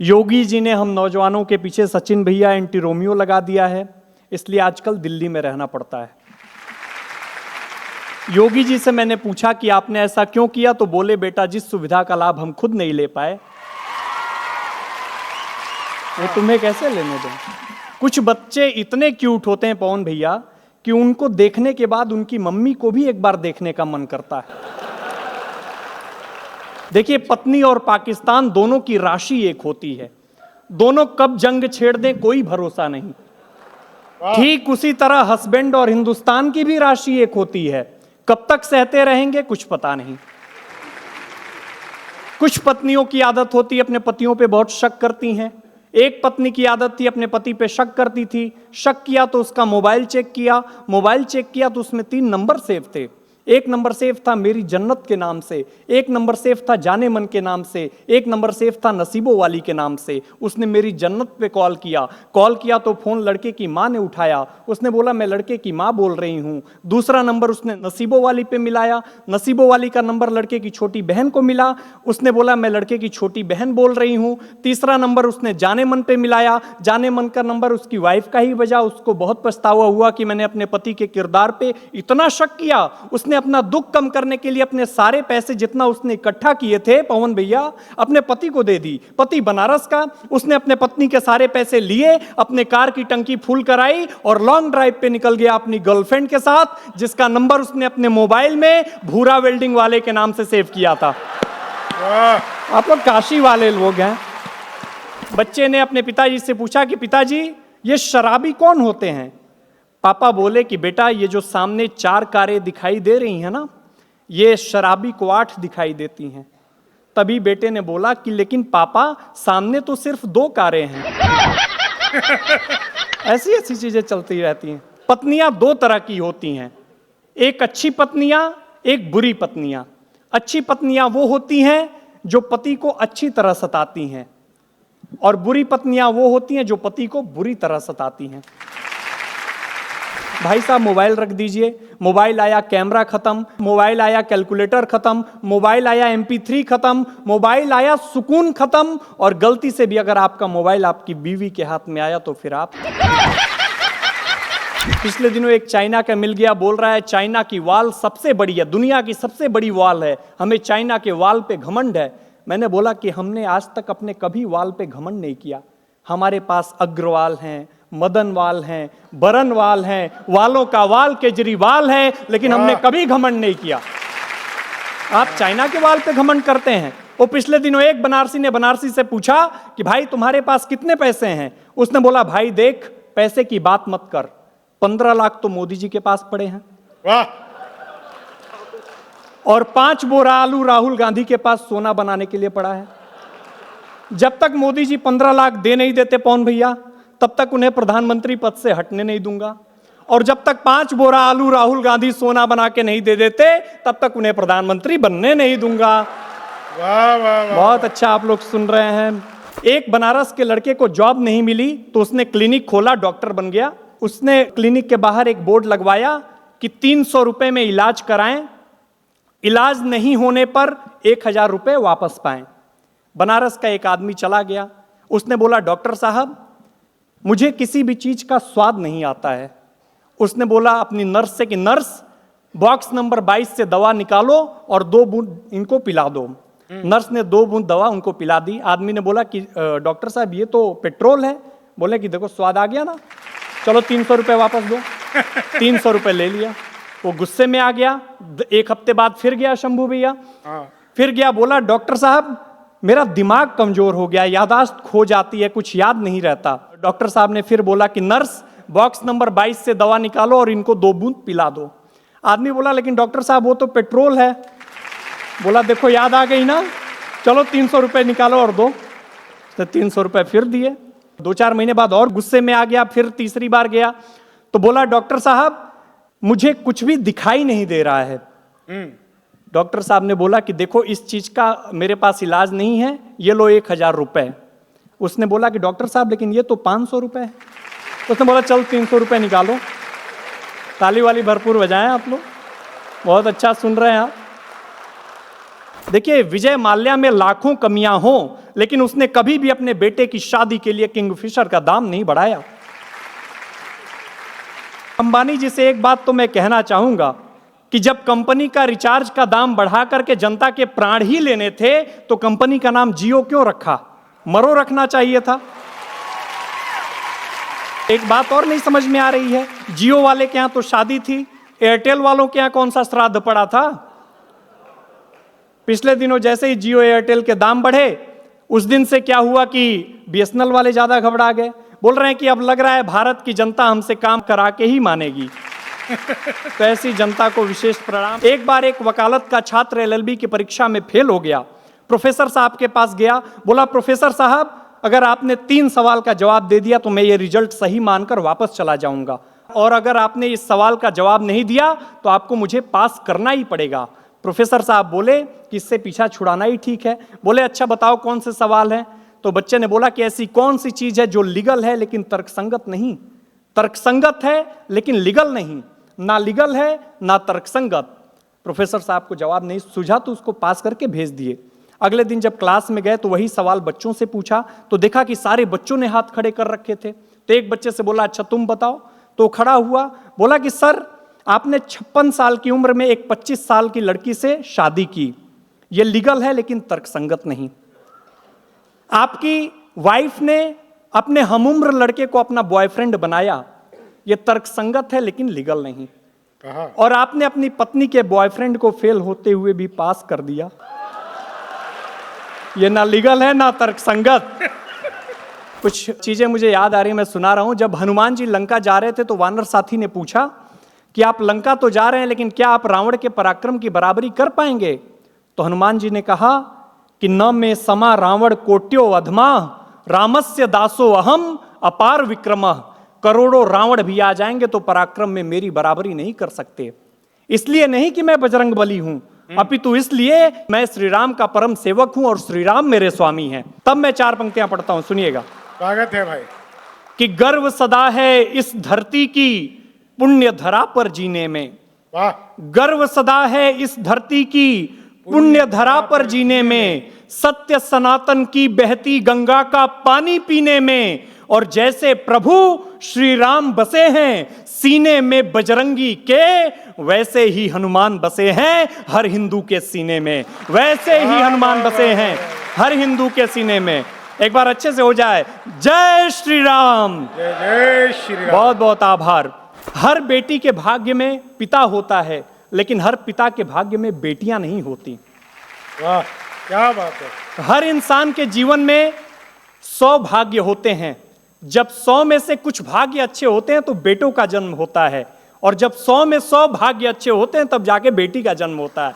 योगी जी ने हम नौजवानों के पीछे सचिन भैया एंटी रोमियो लगा दिया है, इसलिए आजकल दिल्ली में रहना पड़ता है। योगी जी से मैंने पूछा कि आपने ऐसा क्यों किया, तो बोले बेटा जिस सुविधा का लाभ हम खुद नहीं ले पाए वो तुम्हें कैसे लेने दें। कुछ बच्चे इतने क्यूट होते हैं पवन भैया कि उनको देखने के बाद उनकी मम्मी को भी एक बार देखने का मन करता है। देखिए, पत्नी और पाकिस्तान दोनों की राशि एक होती है, दोनों कब जंग छेड़ दें कोई भरोसा नहीं। ठीक उसी तरह हस्बैंड और हिंदुस्तान की भी राशि एक होती है, कब तक सहते रहेंगे कुछ पता नहीं। कुछ पत्नियों की आदत होती है अपने पतियों पे बहुत शक करती हैं। एक पत्नी की आदत थी अपने पति पे शक करती थी, शक किया तो उसका मोबाइल चेक किया, मोबाइल चेक किया तो उसमें 3 नंबर सेव थे। एक नंबर सेव था मेरी जन्नत के नाम से, एक नंबर सेव था जाने मन के नाम से, एक नंबर सेव था नसीबों वाली के नाम से। उसने मेरी जन्नत पे कॉल किया तो फोन लड़के की माँ ने उठाया, उसने बोला मैं लड़के की माँ बोल रही हूँ। दूसरा नंबर उसने नसीबों वाली पे मिलाया, नसीबों वाली का नंबर लड़के की छोटी बहन को मिला, उसने बोला मैं लड़के की छोटी बहन बोल रही हूँ। तीसरा नंबर उसने जाने मन पे मिलाया, जाने मन का नंबर उसकी वाइफ का ही बजा। उसको बहुत पछतावा हुआ कि मैंने अपने पति के किरदार पे इतना शक किया। उसने अपना दुख कम करने के लिए अपने सारे पैसे जितना उसने इकट्ठा किए थे पवन भैया अपने पति को दे दी। पति बनारस का, उसने अपने पत्नी के सारे पैसे लिए, अपने कार की टंकी फुल कराई और लॉन्ग ड्राइव पे निकल गया अपनी गर्लफ्रेंड के साथ, जिसका नंबर उसने अपने मोबाइल में भूरा वेल्डिंग वाले के नाम से सेव किया था। आप लोग काशी वाले लोग हैं। बच्चे ने अपने पिताजी से पूछा कि पिताजी ये शराबी कौन होते हैं। पापा बोले कि बेटा ये जो सामने 4 कारें दिखाई दे रही हैं ना, ये शराबी को 8 दिखाई देती हैं। तभी बेटे ने बोला कि लेकिन पापा सामने तो सिर्फ 2 कारें हैं। ऐसी ऐसी चीजें चलती रहती हैं। पत्नियां 2 तरह की होती हैं, एक अच्छी पत्नियां, एक बुरी पत्नियां। अच्छी पत्नियां वो होती हैं जो पति को अच्छी तरह सताती हैं, और बुरी पत्नियां वो होती हैं जो पति को बुरी तरह सताती हैं। भाई साहब मोबाइल रख दीजिए, मोबाइल आया कैमरा खत्म, मोबाइल आया कैलकुलेटर खत्म, मोबाइल आया MP3 खत्म, मोबाइल आया सुकून खत्म। और गलती से भी अगर आपका मोबाइल आपकी बीवी के हाथ में आया तो फिर आप पिछले दिनों एक चाइना का मिल गया, बोल रहा है चाइना की वॉल सबसे बड़ी है, दुनिया की सबसे बड़ी वॉल है, हमें चाइना के वॉल पे घमंड है। मैंने बोला कि हमने आज तक अपने कभी वॉल पे घमंड नहीं किया। हमारे पास अग्रवाल हैं, मदन वाल हैं, बरन वाल हैं, वालों का वाल केजरीवाल है, लेकिन हमने कभी घमंड नहीं किया। आप चाइना के वाल पे घमंड करते हैं। वो पिछले दिनों एक बनारसी ने बनारसी से पूछा कि भाई तुम्हारे पास कितने पैसे हैं। उसने बोला भाई देख पैसे की बात मत कर, 15 लाख तो मोदी जी के पास पड़े हैं, वाह, और 5 बोरा आलू राहुल गांधी के पास सोना बनाने के लिए पड़ा है। जब तक मोदी जी 15 लाख दे नहीं देते पवन भैया, तब तक उन्हें प्रधानमंत्री पद से हटने नहीं दूंगा, और जब तक 5 बोरा आलू राहुल गांधी सोना बना के नहीं दे देते तब तक उन्हें प्रधानमंत्री बनने नहीं दूंगा। वाह वाह वाह। बहुत अच्छा, आप लोग सुन रहे हैं। एक बनारस के लड़के को जॉब नहीं मिली तो उसने क्लिनिक खोला, डॉक्टर बन गया। उसने क्लिनिक के बाहर एक बोर्ड लगवाया कि 300 रुपए में इलाज कराएं, इलाज नहीं होने पर 1000 रुपए वापस पाएं। बनारस का एक आदमी चला गया, उसने बोला डॉक्टर साहब मुझे किसी भी चीज का स्वाद नहीं आता है। उसने बोला अपनी नर्स से कि नर्स बॉक्स नंबर 22 से दवा निकालो और 2 बूंद इनको पिला दो। नर्स ने 2 बूंद दवा उनको पिला दी। आदमी ने बोला कि डॉक्टर साहब ये तो पेट्रोल है। बोले कि देखो स्वाद आ गया ना, चलो 300 रुपए वापस दो। 300 रुपए ले लिया। वो गुस्से में आ गया। 1 हफ्ते बाद फिर गया शंभू भैया, फिर गया, बोला डॉक्टर साहब मेरा दिमाग कमजोर हो गया, याददाश्त खो जाती है, कुछ याद नहीं रहता। डॉक्टर साहब ने फिर बोला कि नर्स बॉक्स नंबर 22 से दवा निकालो और इनको 2 बूंद पिला दो। आदमी बोला लेकिन डॉक्टर साहब वो तो पेट्रोल है। बोला देखो याद आ गई ना, चलो 300 रुपए निकालो और दो। तो 300 रुपए फिर दिए। 2-4 महीने बाद और गुस्से में आ गया, फिर तीसरी बार गया तो बोला डॉक्टर साहब मुझे कुछ भी दिखाई नहीं दे रहा है। डॉक्टर साहब ने बोला कि देखो इस चीज का मेरे पास इलाज नहीं है, ये लो 1000 रुपए। उसने बोला कि डॉक्टर साहब लेकिन ये तो 500 रुपए है। उसने बोला चल 300 रुपए निकालो। ताली वाली भरपूर बजाएं आप लोग, बहुत अच्छा सुन रहे हैं आप। देखिए विजय माल्या में लाखों कमियां हों, लेकिन उसने कभी भी अपने बेटे की शादी के लिए किंगफिशर का दाम नहीं बढ़ाया। अंबानी जी से एक बात तो मैं कहना चाहूंगा कि जब कंपनी का रिचार्ज का दाम बढ़ा करके जनता के प्राण ही लेने थे तो कंपनी का नाम जियो क्यों रखा? मरो रखना चाहिए था। एक बात और नहीं समझ में आ रही है, जियो वाले के यहां तो शादी थी, एयरटेल वालों के यहां कौन सा श्राद्ध पड़ा था? पिछले दिनों जैसे ही जियो एयरटेल के दाम बढ़े, उस दिन से क्या हुआ कि बीएसएनएल वाले ज्यादा घबरा गए, बोल रहे हैं कि अब लग रहा है भारत की जनता हमसे काम करा के ही मानेगी। तो ऐसी जनता को विशेष प्रणाम। एक बार एक वकालत का छात्र एलएलबी की परीक्षा में फेल हो गया, प्रोफेसर साहब के पास गया, बोला प्रोफेसर साहब अगर आपने 3 सवाल का जवाब दे दिया तो मैं ये रिजल्ट सही मानकर वापस चला जाऊंगा, और अगर आपने इस सवाल का जवाब नहीं दिया तो आपको मुझे पास करना ही पड़ेगा। प्रोफेसर साहब बोले कि इससे पीछा छुड़ाना ही ठीक है। बोले अच्छा बताओ कौन से सवाल हैं? तो बच्चे ने बोला कि ऐसी कौन सी चीज है जो लीगल है लेकिन तर्कसंगत नहीं, तर्कसंगत है लेकिन लीगल नहीं, ना लीगल है ना तर्कसंगत। प्रोफेसर साहब को जवाब नहीं सूझा तो उसको पास करके भेज दिए। अगले दिन जब क्लास में गए तो वही सवाल बच्चों से पूछा तो देखा कि सारे बच्चों ने हाथ खड़े कर रखे थे। तो एक बच्चे से बोला अच्छा तुम बताओ, तो खड़ा हुआ, बोला कि सर आपने 56 साल की उम्र में एक 25 साल की लड़की से शादी की, यह लीगल है लेकिन तर्कसंगत नहीं। आपकी वाइफ ने अपने हमउम्र लड़के को अपना बॉयफ्रेंड बनाया, यह तर्कसंगत है लेकिन लीगल नहीं। और आपने अपनी पत्नी के बॉयफ्रेंड को फेल होते हुए भी पास कर दिया, ये ना लीगल है ना तर्कसंगत। कुछ चीजें मुझे याद आ रही हैं, मैं सुना रहा हूं। जब हनुमान जी लंका जा रहे थे तो वानर साथी ने पूछा कि आप लंका तो जा रहे हैं लेकिन क्या आप रावण के पराक्रम की बराबरी कर पाएंगे? तो हनुमान जी ने कहा कि न में समा रावण कोट्यो अधमा, रामस्य दासो अहम अपार विक्रमः। करोड़ों रावण भी आ जाएंगे तो पराक्रम में मेरी बराबरी नहीं कर सकते। इसलिए नहीं कि मैं बजरंग बली हूं, अपितु इसलिए मैं श्री राम का परम सेवक हूं और श्री राम मेरे स्वामी हैं। तब मैं 4 पंक्तियां पढ़ता हूं, सुनिएगा। स्वागत है भाई। कि गर्व सदा है इस धरती की पुण्य धरा पर जीने में, वाह। गर्व सदा है इस धरती की पुण्य धरा पर जीने में, सत्य सनातन की बहती गंगा का पानी पीने में, और जैसे प्रभु श्री राम बसे हैं सीने में बजरंगी के, वैसे ही हनुमान बसे हैं हर हिंदू के सीने में, वैसे ही हनुमान बसे हैं हर हिंदू के सीने में। एक बार अच्छे से हो जाए, जय श्री राम। जय जय श्री राम। बहुत बहुत आभार। हर बेटी के भाग्य में पिता होता है लेकिन हर पिता के भाग्य में बेटियां नहीं होती। वाह क्या बात है। हर इंसान के जीवन में 100 भाग्य होते हैं, जब 100 में से कुछ भाग्य अच्छे होते हैं तो बेटों का जन्म होता है, और जब 100 में 100 भाग्य अच्छे होते हैं तब जाके बेटी का जन्म होता है।